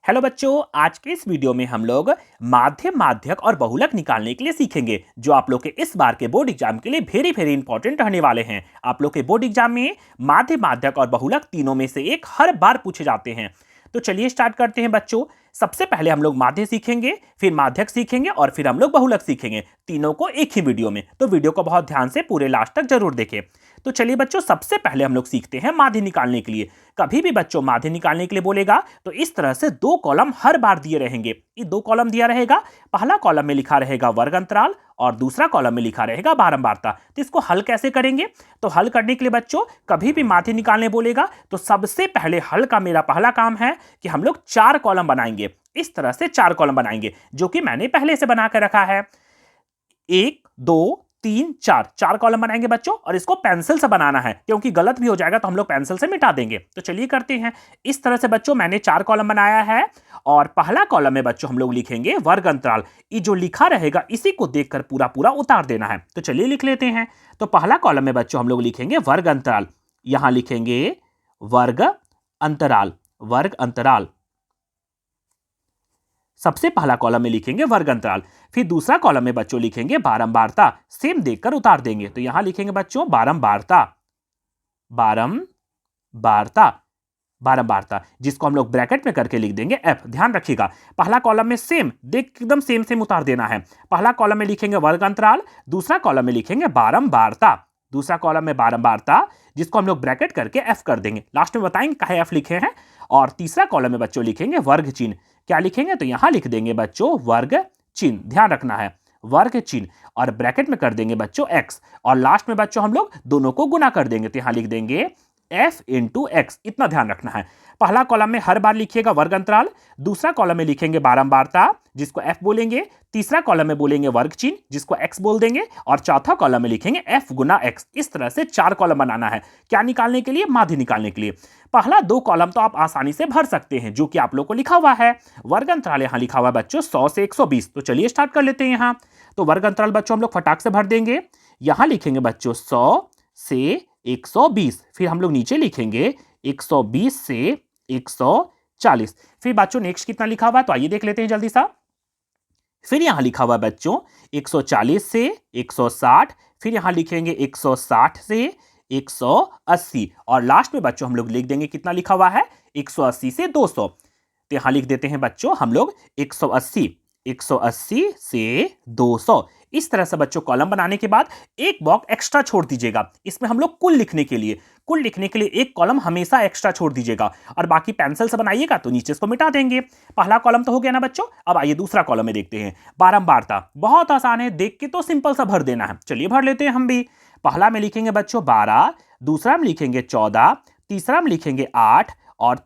Hello बच्चों, आज के इस वीडियो में हम लोग माध्य, माध्यक और बहुलक निकालने के लिए सीखेंगे जो आप लोग के इस बार के बोर्ड एग्जाम के लिए वेरी इंपॉर्टेंट रहने वाले हैं। आप लोग के बोर्ड एग्जाम में माध्य, माध्यक और बहुलक तीनों में से एक हर बार पूछे जाते हैं। तो चलिए स्टार्ट करते हैं बच्चों। सबसे पहले हम लोग माध्य सीखेंगे, फिर माध्यक सीखेंगे और फिर हम लोग बहुलक सीखेंगे, तीनों को एक ही वीडियो में। तो वीडियो को बहुत ध्यान से पूरे लास्ट तक जरूर देखें। तो चलिए बच्चों, सबसे पहले हम लोग सीखते हैं माध्य निकालने के लिए। कभी भी बच्चों माध्य निकालने के लिए बोलेगा तो इस तरह से दो कॉलम हर बार दिए रहेंगे। ये दो कॉलम दिया रहेगा, पहला कॉलम में लिखा रहेगा वर्ग अंतराल और दूसरा कॉलम में लिखा रहेगा बारंबारता। तो इसको हल कैसे करेंगे? तो हल करने के लिए बच्चों कभी भी माध्य निकालने बोलेगा तो सबसे पहले हल का मेरा पहला काम है कि हम लोग चार कॉलम बनाएंगे। इस तरह से चार कॉलम बनाएंगे जो कि मैंने पहले से बना कर रखा है। एक, दो, तीन, चार, चार कॉलम बनाएंगे बच्चों। और इसको पेंसिल से बनाना है क्योंकि गलत भी हो जाएगा तो हम लोग पेंसिल से मिटा देंगे। तो चलिए करते हैं। इस तरह से बच्चों मैंने चार कॉलम बनाया है और पहला कॉलम में बच्चों हम लोग लिखेंगे वर्ग अंतराल। ये जो लिखा रहेगा इसी को देखकर पूरा पूरा उतार देना है। तो चलिए लिख लेते हैं। तो पहला कॉलम में बच्चों हम लोग लिखेंगे वर्ग अंतराल। यहां लिखेंगे वर्ग अंतराल, वर्ग अंतराल। सबसे पहला कॉलम में लिखेंगे वर्ग अंतराल। फिर दूसरा कॉलम में बच्चों लिखेंगे बारंबारता। सेम देखकर उतार देंगे। तो यहां लिखेंगे बच्चों बारंबारता, बारंबारता, बारंबारता, जिसको हम लोग ब्रैकेट में करके लिख देंगे एफ। ध्यान रखिएगा, पहला कॉलम में सेम देख एकदम सेम उतार देना है। पहला कॉलम में लिखेंगे वर्ग अंतराल, दूसरा कॉलम में लिखेंगे बारंबारता, दूसरा कॉलम में बारंबारता, जिसको हम लोग ब्रैकेट करके एफ कर देंगे। लास्ट में बताएंगे काहे एफ लिखे हैं। और तीसरा कॉलम में बच्चों लिखेंगे वर्ग चिन्ह। क्या लिखेंगे? तो यहां लिख देंगे बच्चों वर्ग चिन्ह। ध्यान रखना है, वर्ग चिन्ह, और ब्रैकेट में कर देंगे बच्चों एक्स। और लास्ट में बच्चों हम लोग दोनों को गुना कर देंगे। तो यहां लिख देंगे एफ इंटू एक्स। इतना ध्यान रखना है। पहला कॉलम में हर बार लिखिएगा वर्ग अंतराल, दूसरा कॉलम में लिखेंगे बारंबारता जिसको एफ बोलेंगे, तीसरा कॉलम में बोलेंगे वर्ग चिन्ह जिसको एक्स बोल देंगे, और चौथा कॉलम में लिखेंगे एफ गुना एक्स। इस तरह से चार कॉलम बनाना है। क्या निकालने के लिए? माध्य निकालने के लिए। पहला दो कॉलम तो आप आसानी से भर सकते हैं जो कि आप लोग को लिखा हुआ है। वर्ग अंतराल यहां लिखा हुआ है बच्चों 100 से 120। तो चलिए स्टार्ट कर लेते हैं। यहां तो वर्ग अंतराल बच्चों हम लोग फटाक से भर देंगे। यहां लिखेंगे बच्चों 100 से 120। फिर हम लोग नीचे लिखेंगे 120 से 140। फिर बच्चों नेक्स्ट कितना लिखा हुआ है तो आइए देख लेते हैं जल्दी सा। फिर यहां लिखा हुआ है बच्चों 140 से 160। फिर यहां लिखेंगे 160 से 180। और लास्ट में बच्चों हम लोग लिख देंगे कितना लिखा हुआ है 180 से 200। तो यहां लिख देते हैं बच्चों हम लोग 180, 180 से 200। इस तरह से बच्चों कॉलम बनाने के बाद एक बॉक्स एक्स्ट्रा छोड़ दीजिएगा। इसमें हम लोग कुल लिखने के लिए एक कॉलम हमेशा एक्स्ट्रा छोड़ दीजिएगा। और बाकी पेंसिल से बनाइएगा तो नीचे इसको मिटा देंगे। पहला कॉलम तो हो गया ना बच्चों। अब आइए दूसरा कॉलम में देखते हैं बारंबारता। बहुत आसान है, देख के तो सिंपल सा भर देना है। चलिए भर लेते हैं हम भी। पहला में लिखेंगे बच्चों 12, दूसरा में लिखेंगे 14, तीसरा में लिखेंगे 8, और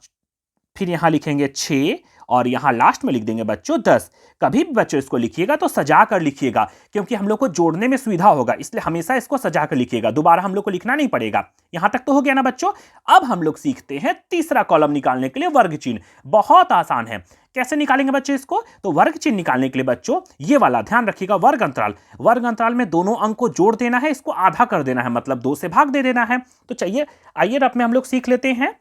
फिर यहां लिखेंगे 6, और यहां लास्ट में लिख देंगे बच्चों 10। कभी भी बच्चों इसको लिखिएगा तो सजा कर लिखिएगा क्योंकि हम लोग को जोड़ने में सुविधा होगा, इसलिए हमेशा इसको सजा कर लिखिएगा। दोबारा हम लोग को लिखना नहीं पड़ेगा। यहां तक तो हो गया ना बच्चों। अब हम लोग सीखते हैं तीसरा कॉलम निकालने के लिए वर्ग चिन्ह। बहुत आसान है। कैसे निकालेंगे बच्चों इसको? तो वर्ग चिन्ह निकालने के लिए बच्चों ये वाला ध्यान रखिएगा, वर्ग अंतराल। वर्ग अंतराल में दोनों अंक को जोड़ देना है, इसको आधा कर देना है, मतलब 2 से भाग दे देना है। तो चाहिए आइए रफ में हम लोग सीख लेते हैं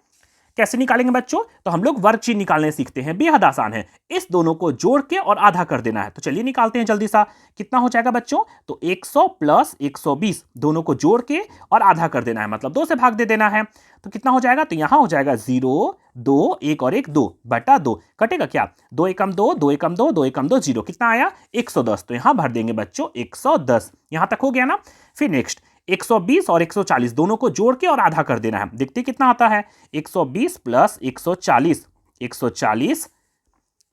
कैसे निकालेंगे बच्चों। तो हम लोग वर्ग चिन्ह निकालने सीखते हैं, बेहद आसान है। इस दोनों को जोड़ के और आधा कर देना है। तो चलिए निकालते हैं जल्दी सा। कितना हो जाएगा बच्चों? तो 100 प्लस 120, दोनों को जोड़ के और आधा कर देना है, मतलब 2 से भाग दे देना है। तो कितना हो जाएगा? तो यहां हो जाएगा 0, 2, 1 और 1 2 बटा 2। कटेगा क्या? 2 एकम 2, 2 एकम 2, 2 एकम 2 0। कितना आया? 110। तो यहां भर देंगे बच्चों 110। यहां तक हो गया ना। फिर नेक्स्ट 120 और 140 दोनों को जोड़ के और आधा कर देना है। देखते कितना आता है। 120 प्लस 140, 140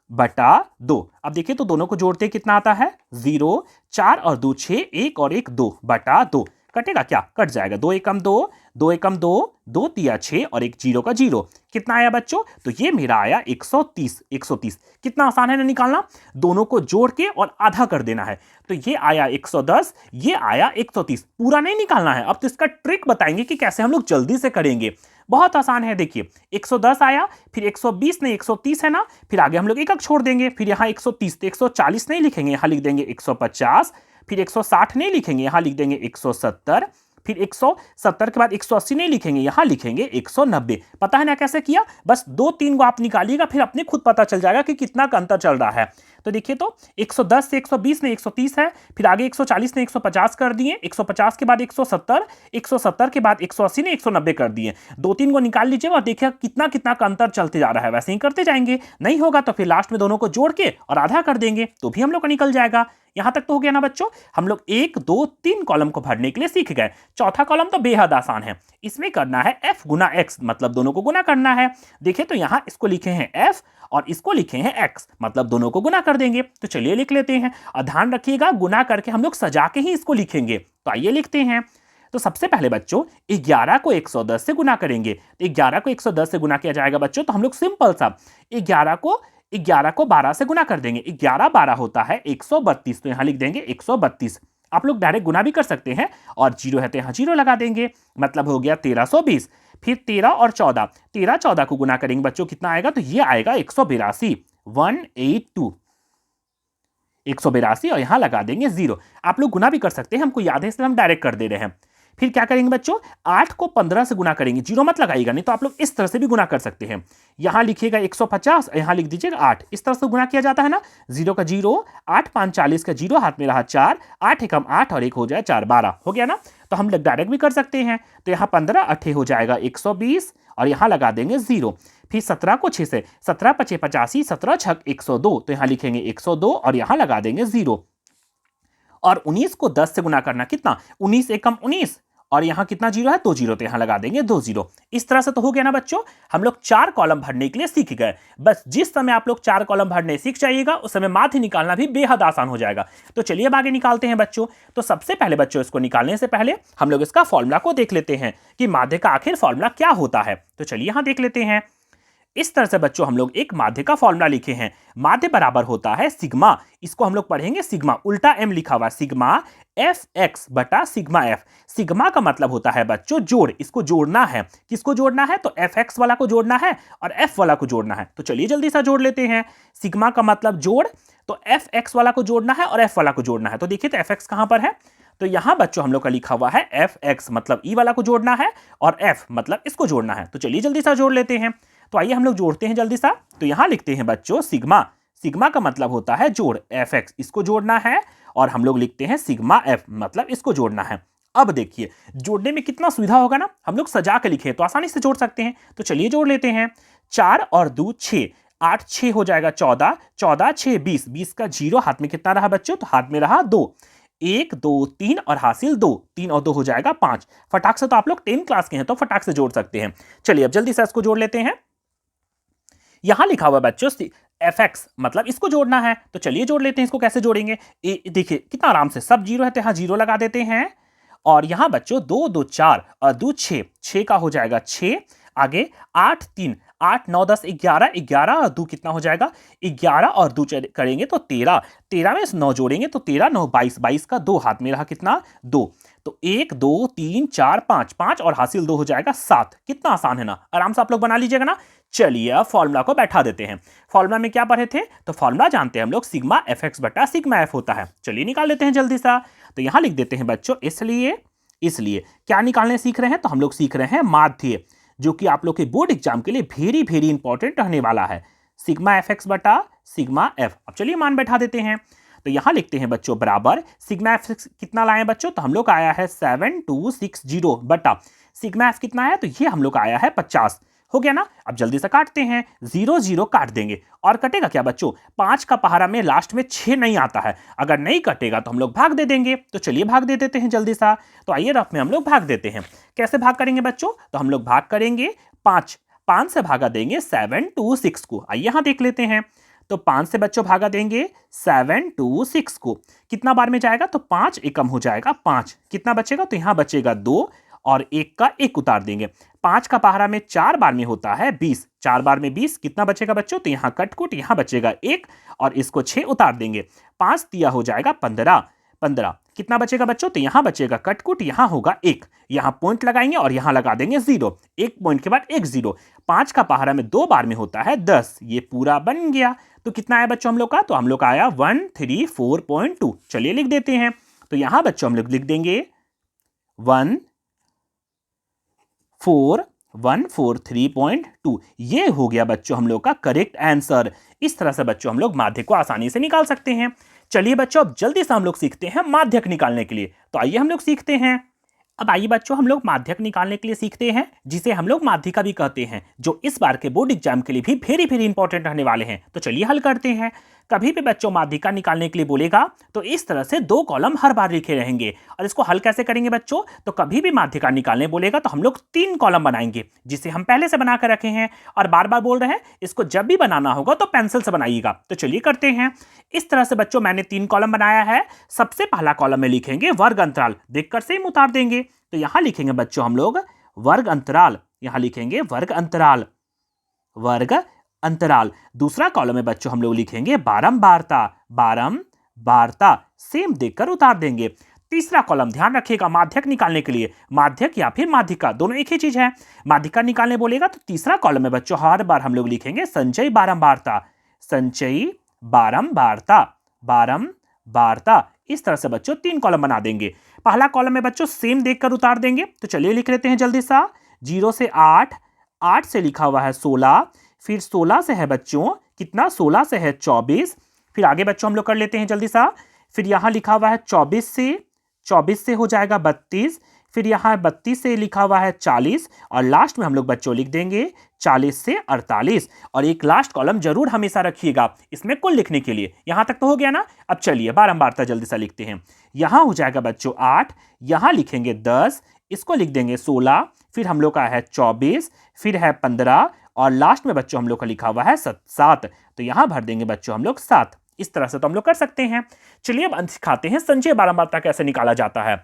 बटा 2। अब देखिए तो दोनों को जोड़ते कितना आता है 0, 4 और 2 6, 1 और 1 2 बटा 2। कटेगा क्या? कट जाएगा। 2 एकम 2, 2 एकम 2, 2 तिया 6 और 1 0 का 0। कितना आया बच्चों? तो ये मेरा आया 130, 130। कितना आसान है ना निकालना। दोनों को जोड़ के और आधा कर देना है। तो ये आया 110, ये आया 130। पूरा नहीं निकालना है। अब तो इसका ट्रिक बताएंगे कि कैसे हम लोग जल्दी से करेंगे। बहुत आसान है। देखिए 110 आया, फिर 120 नहीं 130 है ना, फिर आगे हम लोग एक छोड़ देंगे। फिर यहाँ 130, तो 140 नहीं लिखेंगे, यहाँ लिख देंगे 150। फिर 160 नहीं लिखेंगे, यहां लिख देंगे 170। फिर 170 के बाद 180 नहीं लिखेंगे, यहां लिखेंगे 190। पता है ना कैसे किया? बस 2-3 को आप निकालिएगा, फिर अपने खुद पता चल जाएगा कि कितना का अंतर चल रहा है। तो देखिए, तो 110 से 120 में 130 है, फिर आगे 140 ने 150 कर दिए, 150 के बाद 170, 170 के बाद 180 ने 190 कर दिए। 2-3 को निकाल लीजिए और देखिए कितना कितना का अंतर चलते जा रहा है। वैसे ही करते जाएंगे, नहीं होगा तो फिर लास्ट में दोनों को जोड़ के और आधा कर देंगे तो भी हम लोग का निकल जाएगा। यहां तक तो हो गया ना बच्चों? हम लोग 1, 2, 3 कॉलम को भरने के लिए सीख गए। चौथा कॉलम तो बेहद आसान है, इसमें करना है f गुना x, मतलब दोनों को गुना करना है। देखिए, तो यहां इसको लिखे हैं f और इसको लिखे हैं x, मतलब दोनों को गुना कर देंगे। तो चलिए लिख लेते हैं, और ध्यान रखिएगा गुना करके हम लोग सजा के ही इसको लिखेंगे। तो आइए लिखते हैं। तो सबसे पहले बच्चों 11 को 110 से गुना करेंगे। तो 11 को 110 से गुना किया जाएगा बच्चों, तो हम लोग सिंपल सा 11 को 12 से गुना कर देंगे। 11 12 होता है 132, तो यहां लिख देंगे 132। आप लोग डायरेक्ट गुना भी कर सकते हैं, और जीरो है तो यहां जीरो लगा देंगे, मतलब हो गया 1320। फिर 13 और 14, 13 14 को गुना करेंगे बच्चों, कितना आएगा? तो ये आएगा 182, 182, 182, और यहां लगा देंगे जीरो। आप लोग गुना भी कर सकते हैं, हमको याद है इसलिए हम डायरेक्ट कर दे रहे हैं। फिर क्या करेंगे बच्चों? 8 को 15 से गुना करेंगे, जीरो मत लगाइएगा, नहीं तो आप लोग इस तरह से भी गुना कर सकते हैं। यहां लिखिएगा 150, यहां लिख दीजिएगा 8, इस तरह से गुना किया जाता है ना। जीरो का जीरो, 8 5 40 का जीरो, हाथ में रहा 4, 8 एकम 8 और 1 हो जाए 4, 12 हो गया ना। तो हम लोग डायरेक्ट भी कर सकते हैं। तो यहाँ 15 8 हो जाएगा 120, और यहां लगा देंगे जीरो। फिर 17 को 6 से, 17 5 85, 17 6 102, तो यहां लिखेंगे 102 और यहां लगा देंगे जीरो। और 19 को 10 से गुना करना, कितना? 19 एकम 19, और यहां कितना जीरो है? 2 जीरो, तो यहां लगा देंगे 2 जीरो। इस तरह से तो हो गया ना बच्चों, हम लोग 4 कॉलम भरने के लिए सीख गए। बस जिस समय आप लोग 4 कॉलम भरने सीख जाइएगा, उस समय माध्य निकालना भी बेहद आसान हो जाएगा। तो चलिए अब आगे निकालते हैं बच्चों। तो सबसे पहले बच्चों, इसको निकालने से पहले हम लोग इसका फॉर्मूला को देख लेते हैं कि माध्य का आखिर फॉर्मूला क्या होता है। तो चलिए यहां देख लेते हैं। इस तरह से बच्चों हम लोग एक माध्य का फॉर्मूला लिखे हैं। माध्य बराबर होता है सिग्मा, इसको हम लोग पढ़ेंगे सिग्मा, उल्टा एम लिखा हुआ, सिग्मा एफ एक्स बटा सिग्मा एफ। सिग्मा का मतलब होता है बच्चों जोड़, इसको जोड़ना है। किसको जोड़ना है? तो एफ एक्स वाला को जोड़ना है और एफ वाला को जोड़ना है। तो चलिए जल्दी से जोड़ लेते हैं। सिग्मा का मतलब जोड़, तो एफ एक्स वाला को जोड़ना है और एफ वाला को जोड़ना है। तो देखिए, तो एफ एक्स कहां पर है? तो यहां बच्चों हम लोग का लिखा हुआ है एफ एक्स, मतलब ई वाला को जोड़ना है, और एफ मतलब इसको जोड़ना है। तो चलिए जल्दी से जोड़ लेते हैं। तो आइए हम लोग जोड़ते हैं जल्दी सा। तो यहां लिखते हैं बच्चों सिग्मा, सिग्मा का मतलब होता है जोड़, एफ एक्स इसको जोड़ना है, और हम लोग लिखते हैं सिग्मा एफ, मतलब इसको जोड़ना है। अब देखिए, जोड़ने में कितना सुविधा होगा ना, हम लोग सजा के लिखे तो आसानी से जोड़ सकते हैं। तो चलिए जोड़ लेते हैं। 4 और 2 6, 8 6 हो जाएगा 14, 14 6 20, 20 का जीरो, हाथ में कितना रहा बच्चों? तो हाथ में रहा 2, 1 2 3 और हासिल 2, 3 और 2 हो जाएगा 5। फटाक से, तो आप लोग 10 क्लास के हैं तो फटाक से जोड़ सकते हैं। चलिए अब जल्दी से इसको जोड़ लेते हैं। यहां लिखा हुआ बच्चों एफ एक्स, मतलब इसको जोड़ना है। तो चलिए जोड़ लेते हैं। इसको कैसे जोड़ेंगे? देखिए कितना आराम से, सब जीरो है तो यहां जीरो लगा देते हैं, और यहां बच्चों 2 2 4 और 2 6, 6 का हो जाएगा 6, आगे 8 3 8 9 10 11, 11 और 2 कितना हो जाएगा? 11 और 2 करेंगे तो 13, 13 में 9 जोड़ेंगे तो 13 9 22, 22 का 2, हाथ में रहा कितना? 2। तो 1 2 3 4 5, 5 और हासिल 2 हो जाएगा 7। कितना आसान है ना, आराम से आप लोग बना लीजिएगा ना। चलिए अब फॉर्मूला को बैठा देते हैं। फॉर्मूला में क्या पढ़े थे? तो फॉर्मूला जानते हैं हम लोग, सिग्मा एफ एक्स बटा सिग्मा एफ होता है। चलिए निकाल लेते हैं जल्दी सा। तो यहां लिख देते हैं बच्चों इसलिए क्या निकालने सीख रहे हैं? तो हम लोग सीख रहे हैं माध्य, जो कि आप लोग के बोर्ड एग्जाम के लिए वेरी वेरी इंपॉर्टेंट रहने वाला है, सिग्मा एफ एक्स बटा सिग्मा एफ। अब चलिए मान बैठा देते हैं। तो यहां लिखते हैं बच्चों बराबर सिग्मा एफ कितना लाए बच्चों? तो हम लोग आया है 7260 बटा सिग्मा एफ कितना है? तो ये हम लोग आया है 50। हो गया ना। अब जल्दी से काटते हैं, 0 0 काट देंगे, और कटेगा क्या बच्चों? 5 का पहाड़ा में लास्ट में 6 नहीं आता है, अगर नहीं कटेगा तो हम लोग भाग दे देंगे। तो चलिए भाग दे देते हैं जल्दी सा। तो आइए रफ में हम लोग भाग देते हैं। कैसे भाग करेंगे बच्चों? तो हम लोग भाग करेंगे 5 से भागा देंगे 726 को। आइए यहां देख लेते हैं। तो 5 से बच्चों भागा देंगे 726 को, कितना बार में जाएगा? तो 5 एकम हो जाएगा 5, कितना बचेगा? तो यहां बचेगा 2, और 1 का 1 उतार देंगे। 5 का पहाड़ा में 4 बार में होता है 20, 4 बार में 20, कितना बचेगा बच्चों? तो यहां कटकुट, यहां बचेगा 1, और इसको 6 उतार देंगे। 5 दिया हो जाएगा 15, 15 कितना बचेगा बच्चों? तो यहां बचेगा कटकुट, यहां होगा 1, यहां पॉइंट लगाएंगे और यहां लगा देंगे 0, 1 पॉइंट के बाद 1 0। 5 का पहाड़ा में 2 बार में होता है 10, ये पूरा बन गया। तो कितना आया बच्चों हम लोग का? तो हम लोग का आया 134.2। चलिए लिख देते हैं। तो यहां बच्चों हम लोग लिख देंगे 1 4143.2। ये हो गया बच्चों हम लोग का करेक्ट आंसर। इस तरह से बच्चों हम लोग माध्यक को आसानी से निकाल सकते हैं। चलिए बच्चों अब जल्दी से हम लोग सीखते हैं माध्यक निकालने के लिए। तो आइए हम लोग सीखते हैं। अब आइए बच्चों हम लोग माध्यक निकालने के लिए सीखते हैं, जिसे हम लोग माध्यिका भी कहते हैं, जो इस बार के बोर्ड एग्जाम के लिए भी वेरी वेरी इंपॉर्टेंट रहने वाले हैं। तो चलिए हल करते हैं। कभी भी बच्चों माध्यिका निकालने के लिए बोलेगा तो इस तरह से 2 कॉलम हर बार लिखे रहेंगे। और इसको हल कैसे करेंगे बच्चों? तो कभी भी माध्यिका निकालने बोलेगा तो हम लोग 3 कॉलम बनाएंगे, जिसे हम पहले से बनाकर रखे हैं और बार बार बोल रहे हैं इसको जब भी बनाना होगा तो पेंसिल से बनाइएगा। तो चलिए करते हैं। इस तरह से बच्चों मैंने 3 कॉलम बनाया है। सबसे पहला कॉलम में लिखेंगे वर्ग अंतराल, देखकर सेम उतार देंगे। तो यहां लिखेंगे बच्चों हम लोग वर्ग अंतराल, यहां लिखेंगे वर्ग अंतराल, वर्ग अंतराल। दूसरा कॉलम में बच्चों हम लोग लिखेंगे बारंबारता, बारंबारता, सेम देखकर उतार देंगे। तीसरा कॉलम ध्यान रखिएगा माध्यक निकालने के लिए, माध्यक या फिर माध्यिका दोनों एक ही चीज है। माध्यिका निकालने बोलेगा तो तीसरा कॉलम में बच्चों हर बार हम लोग लिखेंगे संचयी बारंबारता, संचयी बारंबारता, बारंबारता। इस तरह से बच्चों 3 कॉलम बना देंगे। पहला कॉलम में बच्चों सेम देखकर उतार देंगे। तो चलिए लिख लेते हैं जल्दी सा। 0 से 8, 8 से लिखा हुआ है 16, फिर 16 से है बच्चों कितना, 16 से है 24, फिर आगे बच्चों हम लोग कर लेते हैं जल्दी सा। फिर यहां लिखा हुआ है 24 से हो जाएगा 32, फिर यहां 32 से लिखा हुआ है 40, और लास्ट में हम लोग बच्चों लिख देंगे 40 से 48। और एक लास्ट कॉलम जरूर हमेशा रखिएगा इसमें कुल लिखने के लिए। यहां तक तो हो गया ना। अब चलिए बारंबारता जल्दी से लिखते हैं। यहां हो जाएगा बच्चों 8, यहां लिखेंगे 10, इसको लिख देंगे 16, फिर हम लोग का है 24, फिर है 15, और लास्ट में बच्चों हम लोग का लिखा हुआ है 7। तो यहां भर देंगे बच्चों हम लोग 7। इस तरह से तो हम लोग कर सकते हैं। चलिए अब सिखाते हैं संचयी बारंबारता कैसे निकाला जाता है।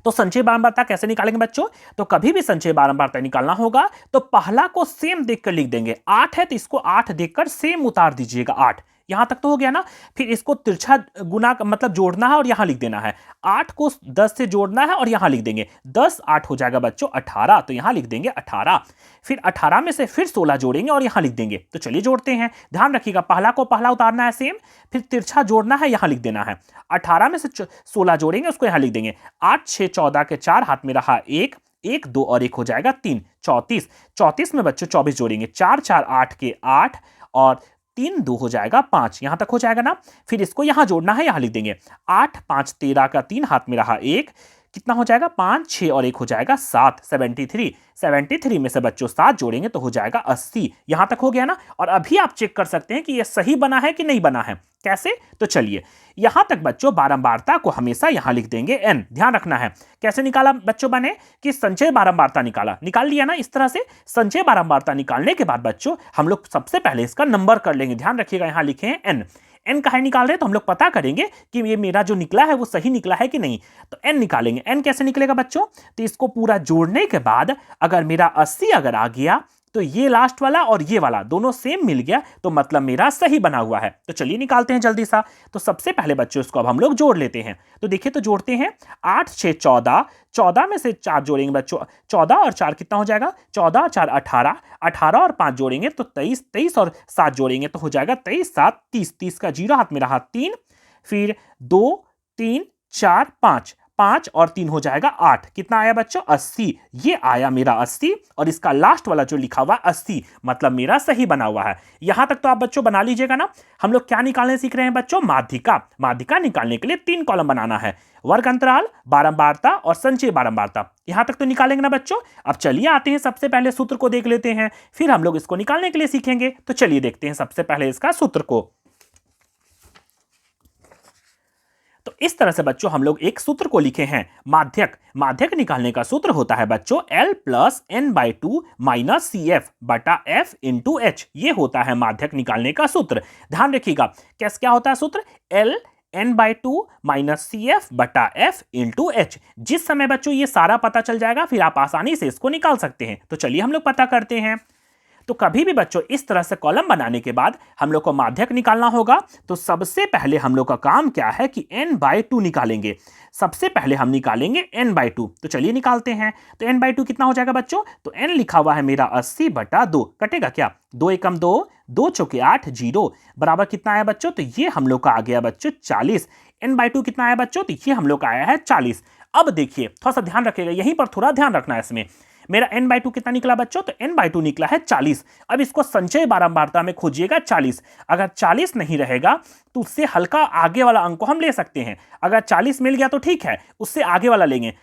तो संचयी बारंबारता कैसे निकालेंगे बच्चों? तो कभी भी संचयी बारंबारता निकालना होगा तो पहला को सेम देखकर लिख देंगे। 8 है तो इसको 8 देखकर सेम उतार दीजिएगा 8। यहां तक तो हो गया ना। फिर इसको तिरछा गुना मतलब जोड़ना है और यहां लिख देना है। 8 को 10 से जोड़ना है और यहां लिख देंगे 10, 8 हो जाएगा बच्चों 18, तो यहां लिख देंगे 18। फिर 18 में से फिर 16 जोड़ेंगे और यहां लिख देंगे। तो चलिए जोड़ते हैं। ध्यान रखिएगा पहला को पहला उतारना है सेम, फिर तिरछा जोड़ना है, यहां लिख देना है। 18 में से 16 जोड़ेंगे, उसको यहां लिख देंगे। 8 6 14 के 4, हाथ में रहा 1, 1 2 और 1 हो जाएगा 3, 34। 34 में बच्चों 24 जोड़ेंगे, 4 4 8 के 8, और 3 2 हो जाएगा 5। यहां तक हो जाएगा ना। फिर इसको यहां जोड़ना है, यहां लिख देंगे 8 5 13 का 3, हाथ में रहा 1, कितना हो जाएगा 5 6 और 1 हो जाएगा 7, 73। 73 में से बच्चों 7 जोड़ेंगे तो हो जाएगा 80। यहां तक हो गया ना। और अभी आप चेक कर सकते हैं कि यह सही बना है कि नहीं बना है। कैसे? तो चलिए यहां तक बच्चों बारंबारता को हमेशा यहां लिख देंगे n। ध्यान रखना है कैसे निकाला बच्चों मैंने, कि संचय बारंबारता निकाल लिया ना। इस तरह से संचय बारंबारता निकालने के बाद बच्चों हम लोग सबसे पहले इसका नंबर कर लेंगे। ध्यान रखिएगा यहां लिखे हैं n। n काहे निकाल रहे हैं तो हम लोग पता करेंगे कि ये मेरा जो निकला है वो सही निकला है कि नहीं। तो n निकालेंगे। n कैसे निकलेगा बच्चों? तो इसको पूरा जोड़ने के बाद अगर मेरा 80 अगर आ गया तो ये लास्ट वाला और ये वाला दोनों सेम मिल गया तो मतलब मेरा सही बना हुआ है। तो चलिए निकालते हैं जल्दी सा। तो सबसे पहले बच्चों इसको अब हम लोग जोड़ लेते हैं। तो देखिए तो जोड़ते हैं। 8 6 14, 14 में से 4 जोड़ेंगे बच्चों, 14 और 4 कितना हो जाएगा, 14 और 4 18, 18 और 5 जोड़ेंगे तो 23, 23 और 7 जोड़ेंगे तो हो जाएगा 23 7 30, 30 का 0 हाथ में रहा 3, फिर 2 3 4 5, 5 और 3 हो जाएगा 8। कितना आया बच्चों? 80। ये आया मेरा 80 और इसका लास्ट वाला जो लिखा हुआ 80 मतलब मेरा सही बना हुआ है। यहां तक तो आप बच्चों बना लीजिएगा ना। हम लोग क्या निकालने सीख रहे हैं बच्चों? माध्यिका। माध्यिका निकालने के लिए 3 कॉलम बनाना है, वर्ग अंतराल, बारंबारता और संचयी बारंबारता। यहां तक तो निकालेंगे ना बच्चों। अब चलिए आते हैं सबसे पहले सूत्र को देख लेते हैं, फिर हम लोग इसको निकालने के लिए सीखेंगे। तो चलिए देखते हैं सबसे पहले इसका सूत्र को। तो इस तरह से बच्चों हम लोग एक सूत्र को लिखे हैं, माध्यक। माध्यक निकालने का सूत्र होता है बच्चों L + n/2 - CF बटा F × H। ये होता है माध्यक निकालने का सूत्र। ध्यान रखिएगा कैसे क्या होता है सूत्र, L n/2 - CF बटा F × H। जिस समय बच्चों ये सारा पता चल जाएगा फिर आप आसानी से इसको निकाल सकते हैं। तो चलिए हम लोग पता करते हैं। तो कभी भी बच्चों इस तरह से कॉलम बनाने के बाद हम लोग को माध्यक निकालना होगा। तो सबसे पहले हम लोग का काम क्या है कि n/2 निकालेंगे। सबसे पहले हम निकालेंगे n/2। तो चलिए निकालते हैं। तो n/2 कितना हो जाएगा बच्चों? तो n लिखा हुआ है मेरा 80 बटा 2, कटेगा क्या? 2 एकम 2, 2 चौके 8, 0 बराबर कितना आया बच्चों? तो ये हम लोग का आ गया बच्चों 40। n/2 कितना आया बच्चों? तो ये हम लोग का आया है 40। अब देखिए थोड़ा सा ध्यान रखिएगा, यहीं पर थोड़ा ध्यान रखना है इसमें। मेरा n/2 कितना निकला बच्चों? तो n/2 निकला है 40। अब इसको संचय बारंबारता में खोजिएगा 40। अगर 40 नहीं रहेगा तो उससे हल्का आगे वाला अंक को हम ले सकते हैं। अगर 40 मिल गया तो ठीक है, उससे आगे वाला लेंगे।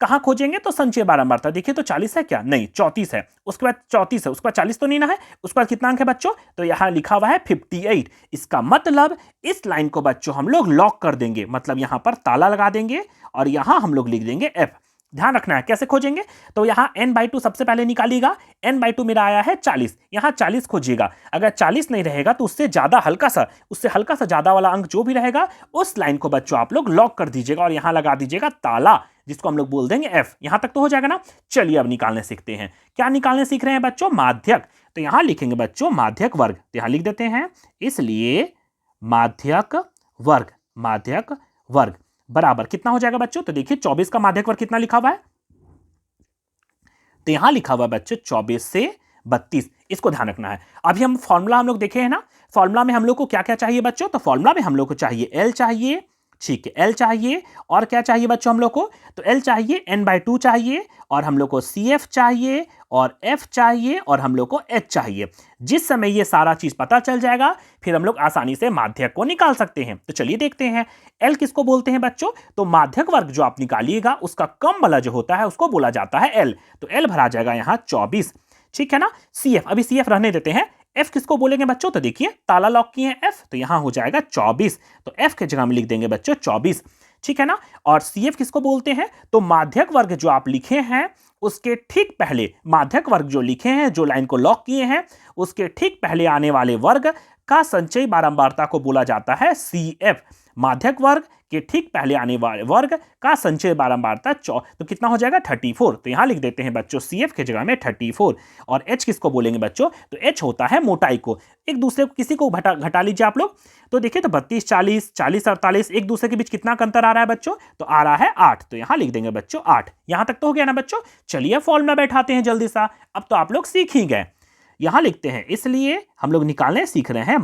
कहां खोजेंगे? तो संचय बारंबारता। देखिए तो 40 है क्या? नहीं, 34 है। उसके बाद 34 है, उसके बाद 40 तो नहीं ना है। उसके बाद कितना अंक है बच्चों? तो यहां लिखा हुआ है 58। इसका मतलब इस लाइन को बच्चों हम लोग लॉक कर देंगे, मतलब यहां पर ताला लगा देंगे और यहां हम लोग लिख देंगे F। ध्यान रखना है कैसे खोजेंगे। तो यहां n/2 सबसे पहले निकालिएगा। n/2 मेरा आया है 40, यहां 40 खोजिएगा। अगर 40 नहीं रहेगा तो उससे हल्का सा ज्यादा वाला अंक जो भी रहेगा उस लाइन को बच्चों आप लोग लॉक कर दीजिएगा और यहां लगा दीजिएगा ताला, जिसको हम लोग बोल देंगे F। यहां तक तो हो जाएगा ना। चलिए अब निकालने सीखते हैं। क्या निकालने सीख रहे हैं बच्चों? माध्यक। तो यहां लिखेंगे बच्चों माध्यक वर्ग। तो यहां लिख देते हैं, इसलिए माध्यक वर्ग बराबर कितना हो जाएगा बच्चों? तो देखिए 24 का माध्यक वर्ग कितना लिखा हुआ है? तो यहां लिखा हुआ है बच्चों 24 से 32। इसको ध्यान रखना है। अभी हम लोग देखे हैं ना, फॉर्मूला में हम लोग को क्या क्या चाहिए बच्चों? तो फॉर्मूला में हम लोग को चाहिए L चाहिए, ठीक है, L चाहिए। और क्या चाहिए बच्चों हम लोग को? तो L चाहिए, n/2 चाहिए, और हम लोग को CF चाहिए, और F चाहिए, और हम लोग को H चाहिए। जिस समय ये सारा चीज पता चल जाएगा फिर हम लोग आसानी से माध्यक को निकाल सकते हैं। तो चलिए देखते हैं L किसको बोलते हैं बच्चों? तो माध्यक वर्ग जो आप निकालिएगा उसका कम वाला जो होता है उसको बोला जाता है L। तो L भरा जाएगा यहां 24, ठीक है ना। CF, अभी CF रहने देते हैं। F किसको बोलेंगे बच्चों? तो देखिए ताला लॉक किए हैं F, तो यहां हो जाएगा 24। तो F के जगह में लिख देंगे बच्चों 24, ठीक है ना। और CF किसको बोलते हैं? तो माध्यक वर्ग जो आप लिखे हैं उसके ठीक पहले, माध्यक वर्ग जो लिखे हैं, जो लाइन को लॉक किए हैं, उसके ठीक पहले आने वाले वर्ग का संचयी बारंबारता को बोला जाता है CF। माध्यक वर्ग के ठीक पहले आने वाले वर्ग का संचय बारंबारता तो कितना हो जाएगा? 34। तो यहां लिख देते हैं बच्चों CF के जगह में 34। और H किसको बोलेंगे बच्चों? तो H होता है मोटाई को। एक दूसरे को किसी को घटा लीजिए आप लोग। तो देखिए तो 32 40 40 48, एक दूसरे के बीच कितना अंतर आ रहा है बच्चों? तो आ रहा है 8। तो यहां लिख देंगे बच्चों 8। यहां तक तो हो गया ना बच्चों। चलिए फॉर्मूला बैठाते हैं जल्दी सा। अब तो आप लोग सीख ही गए। यहां लिखते हैं, इसलिए हम लोग निकालने सीख रहे हैं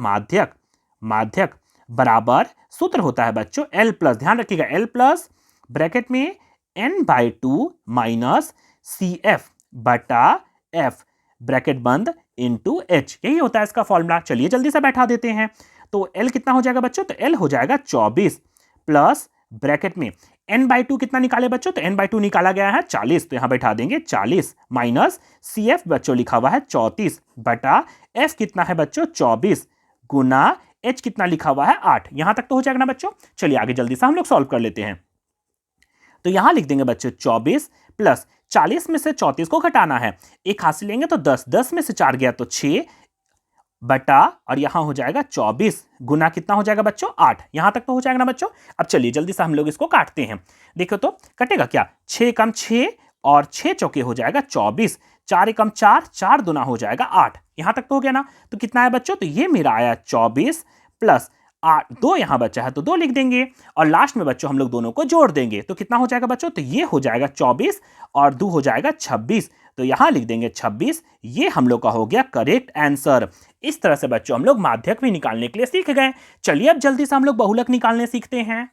माध्यक बराबर सूत्र होता है बच्चों L प्लस, ध्यान रखिएगा L प्लस ब्रैकेट में n/2 माइनस CF बटा F ब्रैकेट बंद इंटू H। यही होता है इसका फॉर्मूला। चलिए जल्दी से बैठा देते हैं। तो L कितना हो जाएगा बच्चों? तो L हो जाएगा 24 प्लस ब्रैकेट में n/2 कितना निकाले बच्चों? तो n/2 निकाला गया है 40, तो यहां बैठा देंगे 40 माइनस CF बच्चों लिखा हुआ है 34 बटा F कितना है बच्चों? 24 गुना H कितना लिखा हुआ है? 8। यहां तक तो हो जाएगा ना बच्चों। चलिए आगे जल्दी से हम लोग सॉल्व कर लेते हैं। तो यहां लिख देंगे बच्चों 24 प्लस 40 में से 34 को घटाना है, एक हाथ से लेंगे तो 10, 10 में से 4 गया तो 6 बटा, और यहां हो जाएगा 24 गुना कितना हो जाएगा बच्चों? 8। यहां तक तो हो जाएगा ना बच्चों। अब चलिए जल्दी से हम लोग इसको काटते हैं। देखो तो कटेगा क्या? 6 कम 6 और 6 चौके हो जाएगा 24, 4 एकम 4, 4 दुना हो जाएगा 8। यहां तक तो हो गया ना। तो कितना है बच्चों? तो ये मेरा आया 24 प्लस 8, 2 यहां बचा है तो 2 लिख देंगे, और लास्ट में बच्चों हम लोग दोनों को जोड़ देंगे। तो कितना हो जाएगा बच्चों? तो ये हो जाएगा 24 और 2 हो जाएगा 26। तो यहां लिख देंगे 26। ये हम लोग का हो गया करेक्ट आंसर। इस तरह से बच्चों हम लोग माध्यक भी निकालने के लिए सीख गए। चलिए अब जल्दी से हम लोग बहुलक निकालने सीखते हैं।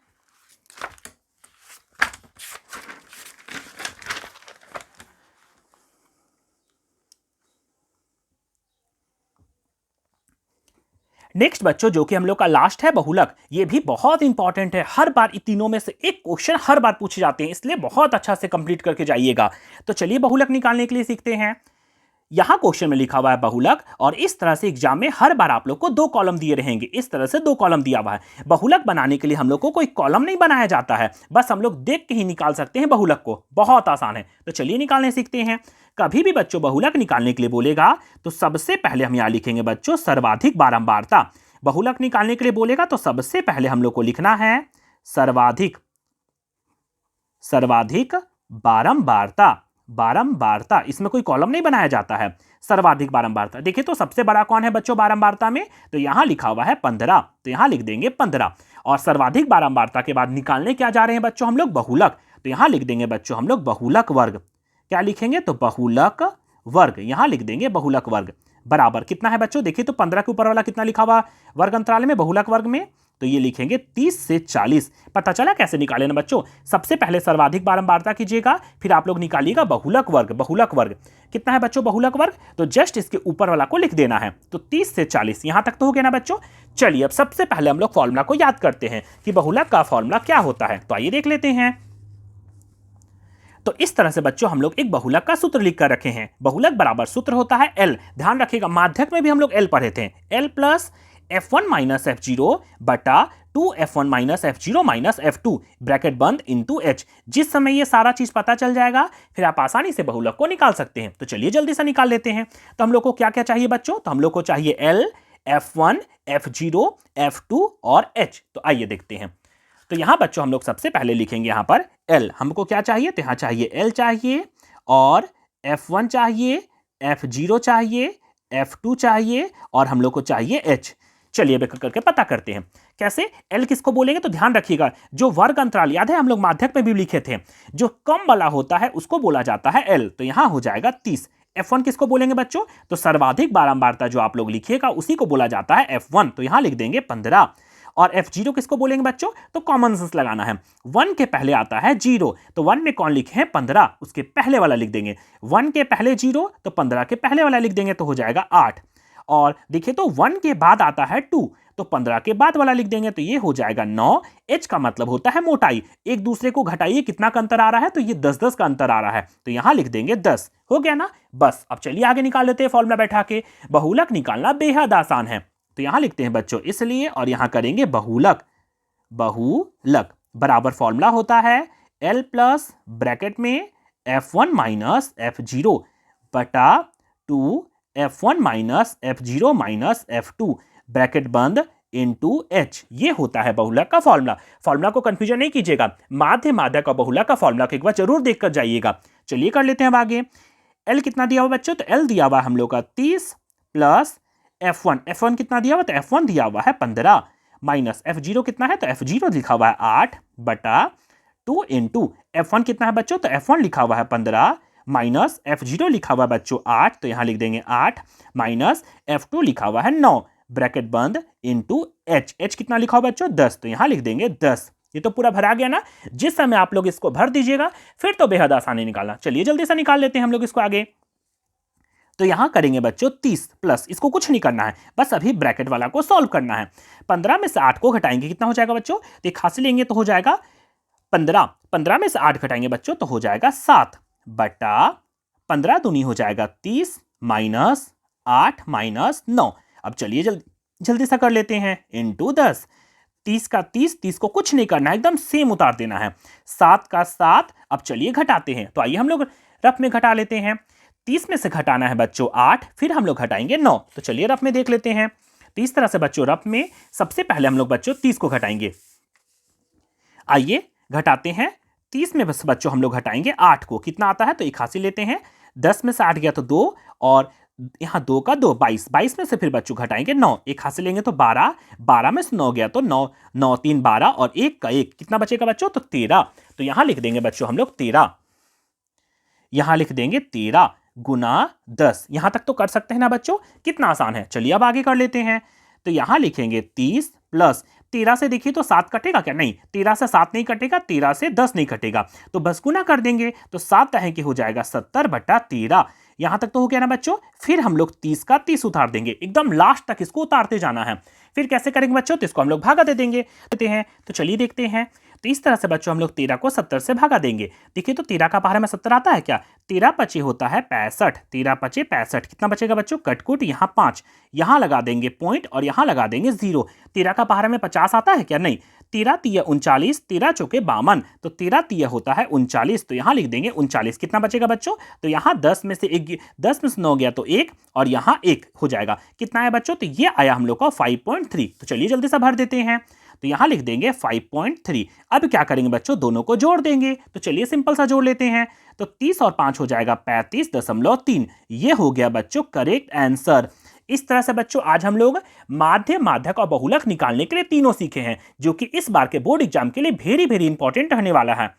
नेक्स्ट बच्चों जो कि हम लोग का लास्ट है बहुलक, ये भी बहुत इंपॉर्टेंट है। हर बार इन तीनों में से एक क्वेश्चन हर बार पूछे जाते हैं, इसलिए बहुत अच्छा से कंप्लीट करके जाइएगा। तो चलिए बहुलक निकालने के लिए सीखते हैं। यहां क्वेश्चन में लिखा हुआ है बहुलक, और इस तरह से एग्जाम में हर बार आप लोग को 2 कॉलम दिए रहेंगे। इस तरह से 2 कॉलम दिया हुआ है। बहुलक बनाने के लिए हम लोग को कोई कॉलम नहीं बनाया जाता है, बस हम लोग देख के ही निकाल सकते हैं बहुलक को। बहुत आसान है। तो चलिए निकालने सीखते हैं। कभी भी बच्चों बहुलक निकालने के लिए बोलेगा तो सबसे पहले हम यहां लिखेंगे बच्चों सर्वाधिक बारंबारता। बहुलक निकालने के लिए बोलेगा तो सबसे पहले हम लोग को लिखना है सर्वाधिक बारंबारता। इसमें कोई कॉलम नहीं बनाया जाता है। सर्वाधिक बारंबारता, देखिए तो सबसे बड़ा कौन है बच्चों बारंबारता में? तो यहां लिखा हुआ है 15, तो यहां लिख देंगे 15। और सर्वाधिक बारंबारता के बाद निकालने क्या जा रहे हैं बच्चों हम लोग? बहुलक। तो यहां लिख देंगे बच्चों हम लोग बहुलक वर्ग। क्या लिखेंगे? तो बहुलक वर्ग। यहां लिख देंगे बहुलक वर्ग बराबर कितना है बच्चों? देखिए तो 15 के ऊपर वाला कितना लिखा हुआ वर्ग अंतराल में बहुलक वर्ग में? तो ये लिखेंगे 30 से 40। पता चला कैसे निकाले ना बच्चों? सबसे पहले सर्वाधिक बारंबारता कीजिएगा, फिर आप लोग निकालिएगा बहुलक वर्ग। बहुलक वर्ग कितना है बच्चों? बहुलक वर्ग तो जस्ट इसके ऊपर वाला को लिख देना है। तो 30 से 40 यहां तक तो हो गया ना बच्चों। चलिए अब सबसे पहले हम लोग फॉर्मूला को याद करते हैं कि बहुलक का फॉर्मूला क्या होता है। तो आइए देख लेते हैं। तो इस तरह से बच्चों हम लोग एक बहुलक का सूत्र लिख कर रखे हैं। बहुलक बराबर सूत्र होता है एल। ध्यान रखिएगा माध्यक में भी हम लोग एल पढ़े थे। L plus F1 minus F0 बटा 2F1 minus F0 minus F2 bracket बंद इंटू H। जिस समय ये सारा चीज पता चल जाएगा फिर आप आसानी से बहुलक को निकाल सकते हैं। तो चलिए जल्दी से निकाल लेते हैं। तो हम लोग को क्या क्या चाहिए बच्चों? तो हम लोग को चाहिए L, F1, F0, F2 और H। तो आइए देखते हैं। तो यहां बच्चों हम लोग सबसे पहले लिखेंगे यहां पर L। हमको क्या चाहिए? तो यहां चाहिए L चाहिए और F1 चाहिए, F0 चाहिए, F2 चाहिए और हम लोग को चाहिए H। चलिए अब करके पता करते हैं कैसे। L किसको बोलेंगे? तो ध्यान रखिएगा जो वर्ग अंतराल, याद है हम लोग माध्यक में भी लिखे थे, जो कम वाला होता है उसको बोला जाता है L। तो यहां हो जाएगा 30। F1 किसको बोलेंगे बच्चों? तो सर्वाधिक बारंबारता जो आप लोग लिखिएगा उसी को बोला जाता है F1। तो यहां लिख देंगे 15। और F0 किसको बोलेंगे बच्चों? तो कॉमन सेंस लगाना है। 1 के पहले आता है 0, तो 1 में कौन लिखे हैं? 15, उसके पहले वाला लिख देंगे। 1 के पहले 0 तो 15 के पहले वाला लिख देंगे, तो हो जाएगा 8। और देखिए तो 1 के बाद आता है 2, तो 15 के बाद वाला लिख देंगे, तो ये हो जाएगा 9। H का मतलब होता है मोटाई। एक दूसरे को घटाइए, कितना का अंतर आ रहा है? तो ये 10-10 का अंतर आ रहा है, तो यहां लिख देंगे 10। हो गया ना? बस अब चलिए आगे निकाल लेते हैं फॉर्मूला बैठा के। बहुलक निकालना बेहद आसान है। तो यहां लिखते हैं बच्चों इसलिए, और यहां करेंगे बहुलक। बहुलक बराबर फॉर्मूला होता है L प्लस ब्रैकेट में F1 माइनस F0 बटा 2F1 minus F0 minus F2 bracket बंद इंटू H। ये होता है बहुलक का फॉर्मूला। फॉर्मूला को कंफ्यूजन नहीं कीजिएगा, माध्य माध्यक और बहुलक का फॉर्मूला को एक बार जरूर देखकर जाइएगा। चलिए कर लेते हैं अब आगे। L कितना दिया हुआ बच्चों? तो L दिया हुआ हम लोग का 30 प्लस F1 कितना दिया हुआ? तो F1 दिया हुआ है 15 माइनस F0 कितना है? तो F0 लिखा हुआ है 8 बटा 2 इंटू F1 कितना है बच्चों? तो F1 लिखा हुआ है 15 माइनस F0 लिखा हुआ है बच्चों 8, तो यहां लिख देंगे 8 माइनस F2 लिखा हुआ है 9 ब्रैकेट बंद इंटू H कितना लिखा हुआ बच्चों? 10, तो यहां लिख देंगे 10। ये तो पूरा भरा गया ना। जिस समय आप लोग इसको भर दीजिएगा फिर तो बेहद आसानी निकालना। चलिए जल्दी से निकाल लेते हैं हम लोग इसको आगे। तो यहां करेंगे बच्चों 30 प्लस, इसको कुछ नहीं करना है, बस अभी ब्रैकेट वाला को सॉल्व करना है। 15 में से 8 को घटाएंगे, कितना हो जाएगा बच्चों? तो एक खासी लेंगे तो हो जाएगा 15। 15 में से 8 घटाएंगे बच्चों तो हो जाएगा 7 बटा 15 दूनी हो जाएगा 30 माइनस 8 माइनस 9। अब चलिए जल्दी से कर लेते हैं इंटू 10। 30 का 30 को कुछ नहीं करना है, एकदम सेम उतार देना है। 7 का 7। अब चलिए घटाते हैं, तो आइए हम लोग रफ में घटा लेते हैं। 30 में से घटाना है बच्चों 8, फिर हम लोग घटाएंगे 9। तो चलिए रफ में देख लेते हैं। तो इस तरह से बच्चों रफ में सबसे पहले हम लोग बच्चों 30 को घटाएंगे। आइए घटाते हैं। 30 में बस बच्चों हम लोग घटाएंगे 8 को, कितना आता है? तो एक हासिल लेते हैं। 10 में से 8 गया तो 2, और यहां 2 का 2 22। 22 में से फिर बच्चों घटाएंगे 9, एक हासिल लेंगे तो 12। 12 में से 9 गया तो 9, 9 3 12 और 1 का 1, कितना बचेगा बच्चों? तो 13। तो यहां लिख देंगे बच्चों हम लोग 13। यहां लिख देंगे 13 गुना 10। यहां तक तो कर सकते हैं ना बच्चों? कितना आसान है। चलिए अब आगे कर लेते हैं। तो यहां लिखेंगे 30 प्लस 13 से देखिए तो 7 कटेगा क्या? नहीं, 13 से 7 नहीं कटेगा, 13 से 10 नहीं कटेगा, तो बस गुना कर देंगे, तो 7 तह की हो जाएगा 70 बटा 13। यहां तक तो हो गया ना बच्चों। फिर हम लोग 30 का 30 उतार देंगे, एकदम लास्ट तक इसको उतारते जाना है। फिर कैसे करेंगे बच्चों? तो इसको हम लोग भागा दे देंगे हैं। तो चलिए देखते हैं। तो इस तरह से बच्चों हम लोग 13 को 70 से भागा देंगे। देखिए तो 13 का पहाड़ा में 70 आता है क्या? 13 पचे होता है 65। 13 पचे 65, कितना बचेगा बच्चों? कटकुट यहाँ 5, यहाँ लगा देंगे पॉइंट और यहाँ लगा देंगे 0। 13 का पहाड़ा में 50 आता है क्या? नहीं। 13 तिया 39, 13 चौके 52, तो 13 तिया होता है 39, तो यहाँ लिख देंगे 39। कितना बचेगा बच्चों? तो यहाँ 10 में से 9 गया तो 1, और यहाँ 1 हो जाएगा। कितना है बच्चों? तो ये आया हम लोग का 5.3। तो चलिए जल्दी से भर देते हैं। तो यहां लिख देंगे 5.3। अब क्या करेंगे बच्चों? दोनों को जोड़ देंगे। तो चलिए सिंपल सा जोड़ लेते हैं। तो 30 और 5 हो जाएगा 35.3। ये हो गया बच्चों करेक्ट आंसर। इस तरह से बच्चों आज हम लोग माध्य, माध्यक और बहुलक निकालने के लिए तीनों सीखे हैं, जो कि इस बार के बोर्ड एग्जाम के लिए वेरी इंपॉर्टेंट रहने वाला है।